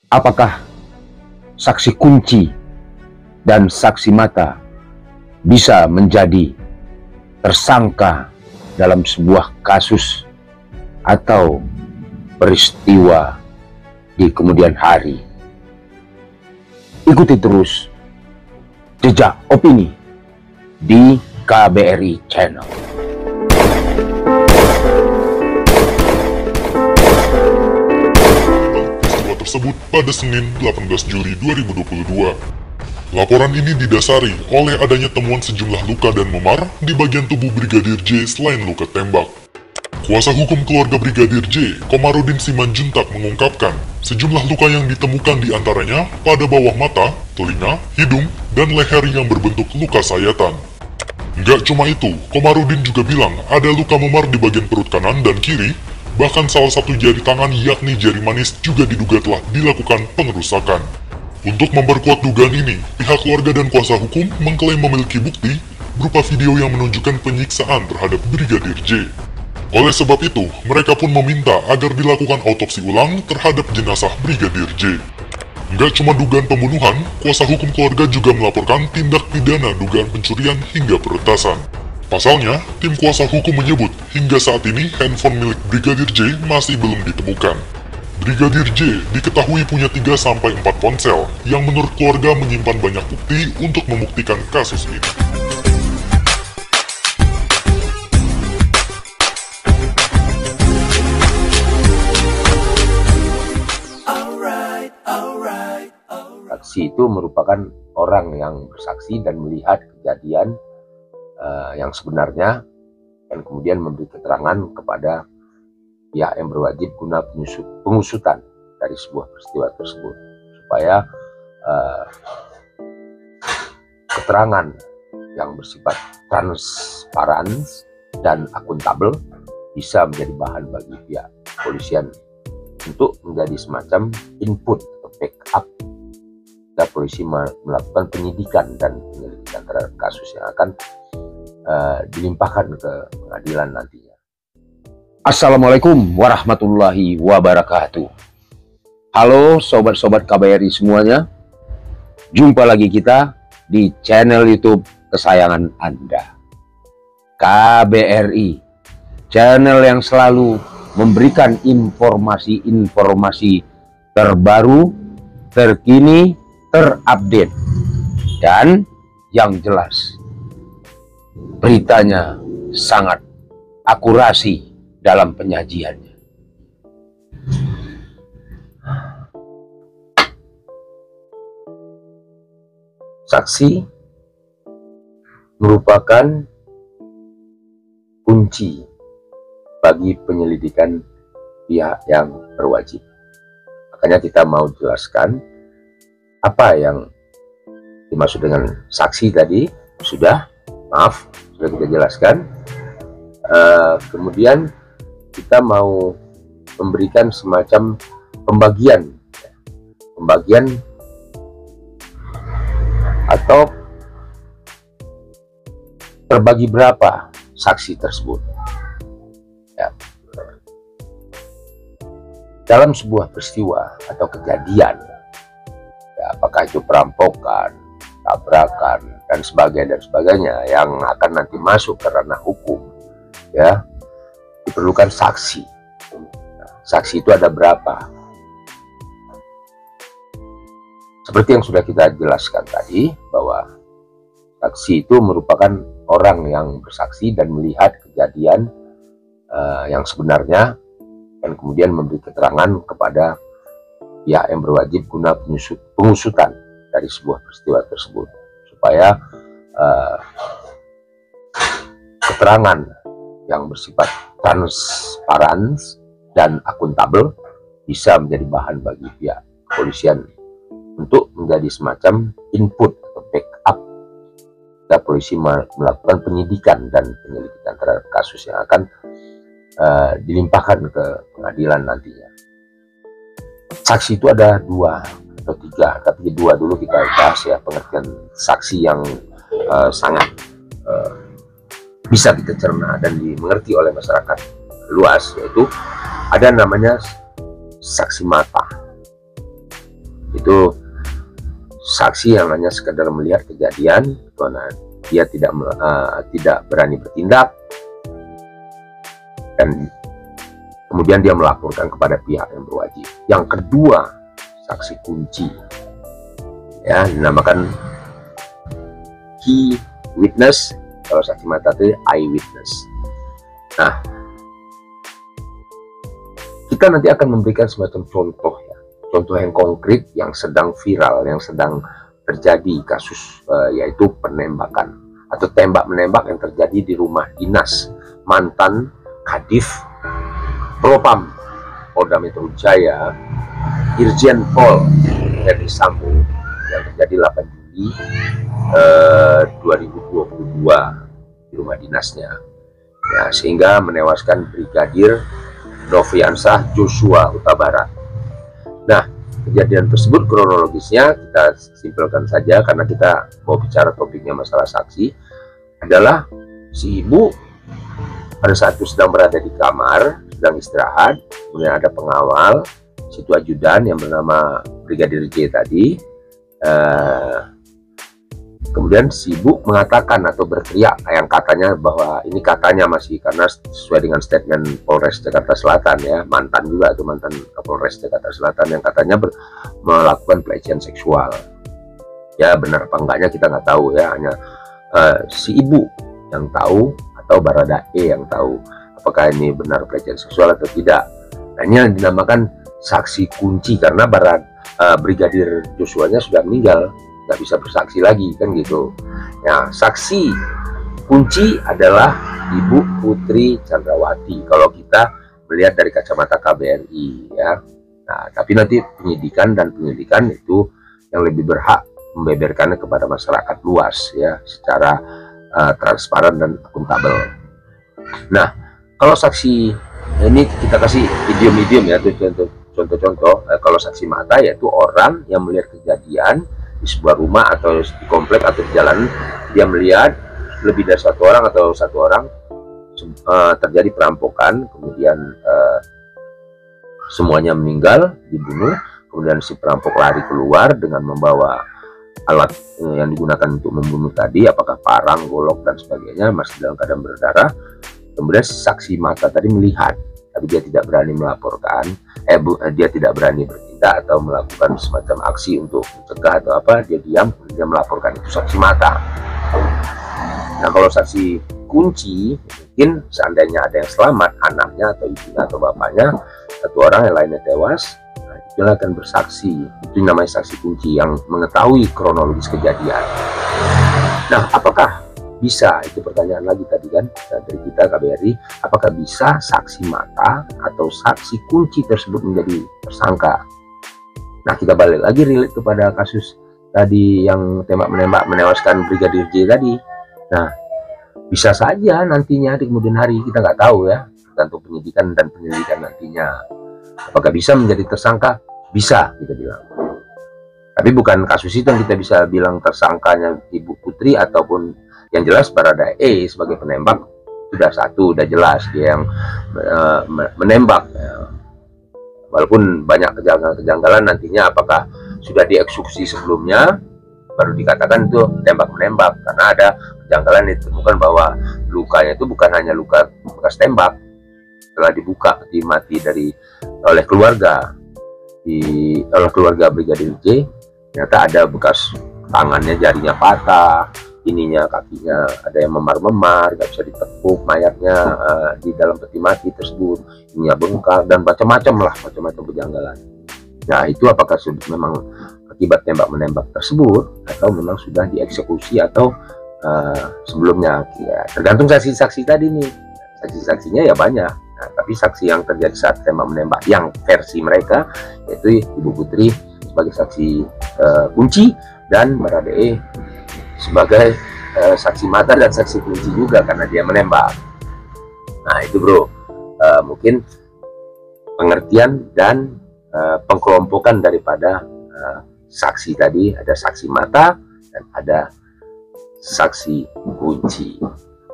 Apakah saksi kunci dan saksi mata bisa menjadi tersangka dalam sebuah kasus atau peristiwa di kemudian hari? Ikuti terus Jejak Opini di KBRI Channel. Tersebut pada Senin 18 Juli 2022. Laporan ini didasari oleh adanya temuan sejumlah luka dan memar di bagian tubuh Brigadir J selain luka tembak. Kuasa hukum keluarga Brigadir J, Komarudin Simanjuntak mengungkapkan sejumlah luka yang ditemukan diantaranya pada bawah mata, telinga, hidung, dan leher yang berbentuk luka sayatan. Nggak cuma itu, Komarudin juga bilang ada luka memar di bagian perut kanan dan kiri. Bahkan salah satu jari tangan yakni jari manis juga diduga telah dilakukan pengerusakan. Untuk memperkuat dugaan ini, pihak keluarga dan kuasa hukum mengklaim memiliki bukti berupa video yang menunjukkan penyiksaan terhadap Brigadir J. Oleh sebab itu, mereka pun meminta agar dilakukan autopsi ulang terhadap jenazah Brigadir J. Nggak cuma dugaan pembunuhan, kuasa hukum keluarga juga melaporkan tindak pidana dugaan pencurian hingga peretasan. Pasalnya, tim kuasa hukum menyebut hingga saat ini handphone milik Brigadir J masih belum ditemukan. Brigadir J diketahui punya 3-4 ponsel yang menurut keluarga menyimpan banyak bukti untuk membuktikan kasus ini. Saksi itu merupakan orang yang bersaksi dan melihat kejadian yang sebenarnya dan kemudian memberi keterangan kepada pihak yang berwajib guna pengusutan dari sebuah peristiwa tersebut, supaya keterangan yang bersifat transparan dan akuntabel bisa menjadi bahan bagi pihak kepolisian untuk menjadi semacam input atau backup jika polisi melakukan penyidikan dan penyelidikan terhadap kasus yang akan dilimpahkan ke pengadilan nantinya. Assalamualaikum warahmatullahi wabarakatuh. Halo sobat-sobat KBRI semuanya. Jumpa lagi kita di channel YouTube kesayangan Anda, KBRI, channel yang selalu memberikan informasi-informasi terbaru, terkini, terupdate, dan yang jelas beritanya sangat akurasi dalam penyajiannya. Saksi merupakan kunci bagi penyelidikan pihak yang berwajib. Makanya kita mau jelaskan apa yang dimaksud dengan saksi tadi. Sudah kita jelaskan. Kemudian kita mau memberikan semacam pembagian atau terbagi berapa saksi tersebut ya. Dalam sebuah peristiwa atau kejadian ya, apakah itu perampokan, tabrakan, dan sebagainya yang akan nanti masuk ke ranah hukum ya, diperlukan saksi. Nah, saksi itu ada berapa? Seperti yang sudah kita jelaskan tadi, bahwa saksi itu merupakan orang yang bersaksi dan melihat kejadian yang sebenarnya dan kemudian memberi keterangan kepada pihak yang berwajib guna pengusutan dari sebuah peristiwa tersebut, supaya keterangan yang bersifat transparan dan akuntabel bisa menjadi bahan bagi pihak kepolisian untuk menjadi semacam input atau backup jika polisi melakukan penyidikan dan penyelidikan terhadap kasus yang akan dilimpahkan ke pengadilan nantinya. Saksi itu ada 2 atau 3, tapi 2 dulu kita bahas ya, pengertian saksi yang sangat bisa kita cerna dan dimengerti oleh masyarakat luas, yaitu ada namanya saksi mata. Itu saksi yang hanya sekedar melihat kejadian, karena dia tidak berani bertindak, dan kemudian dia melaporkan kepada pihak yang berwajib. Yang kedua, saksi kunci, ya, dinamakan key witness. Kalau saksi mata itu eyewitness. Nah, kita nanti akan memberikan semacam contoh, ya, contoh yang konkret yang sedang viral, yang sedang terjadi kasus, yaitu penembakan atau tembak menembak yang terjadi di rumah dinas mantan Kadif Propam Polda Metro Jaya, Irjen Pol Verdi Sambo, yang terjadi 8 Juli 2022 di rumah dinasnya, ya, sehingga menewaskan Brigadir Nofriansah Joshua Huta Barat. Nah, kejadian tersebut kronologisnya kita simpelkan saja karena kita mau bicara topiknya masalah saksi. Adalah si ibu pada saat itu sedang berada di kamar, sedang istirahat, kemudian ada pengawal, situ ajudan yang bernama Brigadir J tadi. Kemudian si ibu mengatakan atau berteriak yang katanya, bahwa ini katanya masih karena sesuai dengan statement Polres Jakarta Selatan, ya, mantan juga itu mantan Polres Jakarta Selatan, yang katanya melakukan pelecehan seksual. Ya, benar apa enggaknya kita nggak tahu, ya, hanya si ibu yang tahu atau Baradae yang tahu apakah ini benar pelecehan seksual atau tidak. Hanya dinamakan saksi kunci karena Brigadir Joshua-nya sudah meninggal, nggak bisa bersaksi lagi, kan gitu. Nah, saksi kunci adalah Ibu Putri Chandrawati kalau kita melihat dari kacamata KBRI, ya. Nah, tapi nanti penyidikan itu yang lebih berhak membeberkannya kepada masyarakat luas, ya, secara transparan dan akuntabel. Nah, kalau saksi ini kita kasih medium-medium, ya, itu contoh-contoh. Kalau saksi mata yaitu orang yang melihat kejadian di sebuah rumah atau di komplek atau di jalan, dia melihat lebih dari satu orang atau satu orang terjadi perampokan, kemudian semuanya meninggal, dibunuh, kemudian si perampok lari keluar dengan membawa alat yang digunakan untuk membunuh tadi, apakah parang, golok, dan sebagainya, masih dalam keadaan berdarah. Kemudian saksi mata tadi melihat, tapi dia tidak berani melaporkan, dia tidak berani bertindak atau melakukan semacam aksi untuk mencegah atau apa, dia diam, dia melaporkan. Itu saksi mata. Nah, kalau saksi kunci, mungkin seandainya ada yang selamat, anaknya atau ibunya atau bapaknya, satu orang yang lainnya tewas, nah, itu akan bersaksi. Itu namanya saksi kunci yang mengetahui kronologis kejadian. Nah, apakah bisa, itu pertanyaan lagi tadi kan dari kita KBRI, apakah bisa saksi mata atau saksi kunci tersebut menjadi tersangka? Nah, kita balik lagi relate kepada kasus tadi yang tembak menembak menewaskan Brigadir J tadi. Nah, bisa saja nantinya di kemudian hari, kita nggak tahu, ya, tergantung penyidikan dan penyelidikan nantinya. Apakah bisa menjadi tersangka? Bisa, kita bilang. Tapi bukan kasus itu yang kita bisa bilang tersangkanya Ibu Putri, ataupun yang jelas Baradae sebagai penembak sudah satu, sudah jelas dia yang menembak, ya. Walaupun banyak kejanggalan nantinya, apakah sudah dieksekusi sebelumnya baru dikatakan itu tembak menembak, karena ada kejanggalan ditemukan bahwa lukanya itu bukan hanya luka bekas tembak. Setelah dibuka peti mati oleh keluarga Brigadir J, ternyata ada bekas tangannya, jarinya patah, ininya, kakinya ada yang memar-memar, nggak bisa ditekuk mayatnya di dalam peti mati tersebut, ininya bengkak dan macam-macam kejanggalan. Nah, itu apakah sudah memang akibat tembak menembak tersebut atau memang sudah dieksekusi atau sebelumnya, ya, tergantung saksi-saksi tadi nih. Saksi-saksinya ya banyak. Nah, tapi saksi yang terjadi saat tembak menembak yang versi mereka, yaitu Ibu Putri sebagai saksi kunci dan Baradae sebagai saksi mata dan saksi kunci juga karena dia menembak. Nah, itu bro, mungkin pengertian dan pengkelompokan daripada saksi tadi. Ada saksi mata dan ada saksi kunci.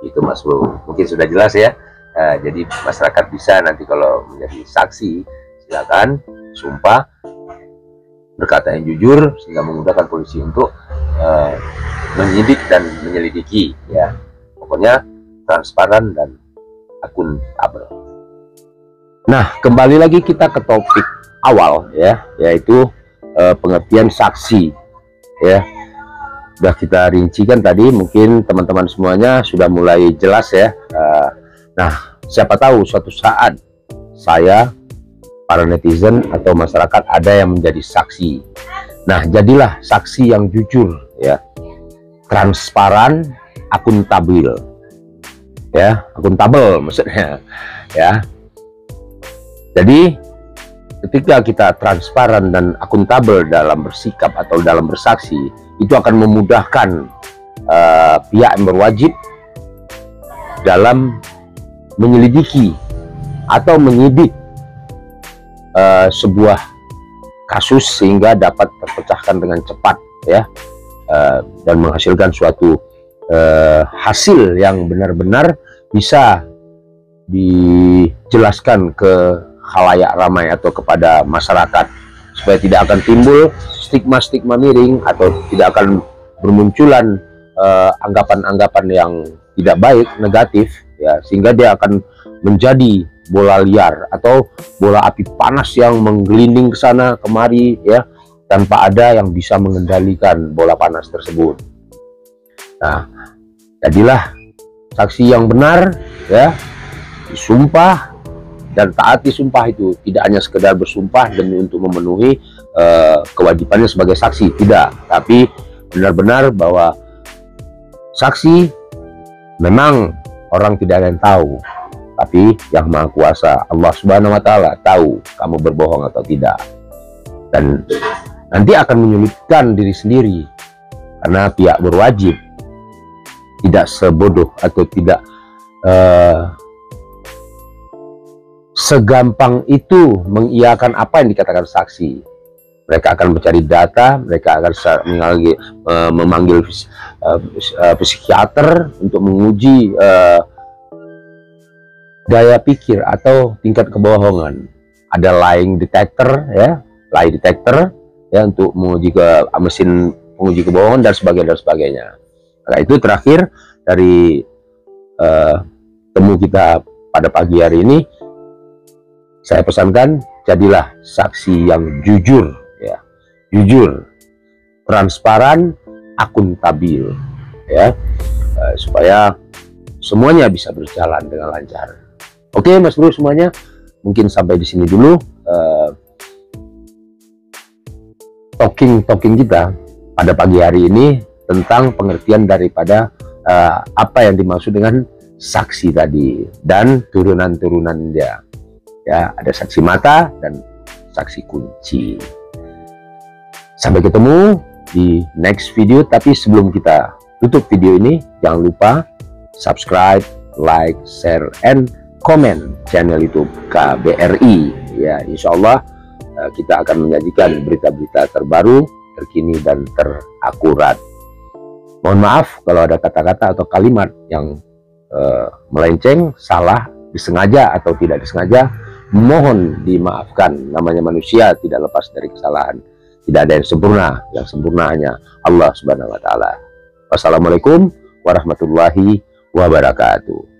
Itu Mas Bro, mungkin sudah jelas, ya. Jadi masyarakat bisa nanti kalau menjadi saksi, silakan sumpah berkata yang jujur, sehingga memudahkan polisi untuk menyidik dan menyelidiki, ya. Pokoknya transparan dan akuntabel. Nah, kembali lagi kita ke topik awal, ya, yaitu pengertian saksi, ya. Sudah kita rincikan tadi, mungkin teman-teman semuanya sudah mulai jelas, ya. Nah, siapa tahu suatu saat saya, para netizen atau masyarakat ada yang menjadi saksi. Nah, jadilah saksi yang jujur, ya, transparan, akuntabel, ya, akuntabel maksudnya, ya. Jadi ketika kita transparan dan akuntabel dalam bersikap atau dalam bersaksi, itu akan memudahkan pihak yang berwajib dalam menyelidiki atau menyidik sebuah kasus sehingga dapat terpecahkan dengan cepat, ya, dan menghasilkan suatu hasil yang benar-benar bisa dijelaskan ke khalayak ramai atau kepada masyarakat, supaya tidak akan timbul stigma-stigma miring atau tidak akan bermunculan anggapan-anggapan yang tidak baik, negatif, ya, sehingga dia akan menjadi bola liar atau bola api panas yang menggelinding ke sana kemari, ya, tanpa ada yang bisa mengendalikan bola panas tersebut. Nah, jadilah saksi yang benar, ya, disumpah dan taati sumpah itu, tidak hanya sekedar bersumpah demi untuk memenuhi kewajibannya sebagai saksi, tidak, tapi benar-benar bahwa saksi memang orang tidak ada yang tahu, tapi yang Maha Kuasa Allah Subhanahu wa Ta'ala tahu kamu berbohong atau tidak. Dan nanti akan menyulitkan diri sendiri, karena pihak berwajib tidak sebodoh atau tidak segampang itu mengiyakan apa yang dikatakan saksi. Mereka akan mencari data, mereka akan memanggil psikiater untuk menguji daya pikir atau tingkat kebohongan. Ada lying detector, ya, lie detector, ya, untuk menguji ke mesin penguji kebohongan dan sebagainya. Nah, itu terakhir dari temu kita pada pagi hari ini. Saya pesankan, jadilah saksi yang jujur, ya, jujur, transparan, akuntabel, ya, supaya semuanya bisa berjalan dengan lancar. Oke, Mas Bro semuanya, mungkin sampai di sini dulu talking kita pada pagi hari ini tentang pengertian daripada apa yang dimaksud dengan saksi tadi dan turunan-turunan dia. Ya, ada saksi mata dan saksi kunci. Sampai ketemu di next video, tapi sebelum kita tutup video ini, jangan lupa subscribe, like, share, and comment channel YouTube KBRI, ya. Insya Allah kita akan menyajikan berita-berita terbaru, terkini, dan terakurat. Mohon maaf kalau ada kata-kata atau kalimat yang melenceng, salah, disengaja atau tidak disengaja, mohon dimaafkan. Namanya manusia tidak lepas dari kesalahan. Tidak ada yang sempurna, yang sempurna hanya Allah Subhanahu wa Ta'ala. Wassalamualaikum warahmatullahi wabarakatuh.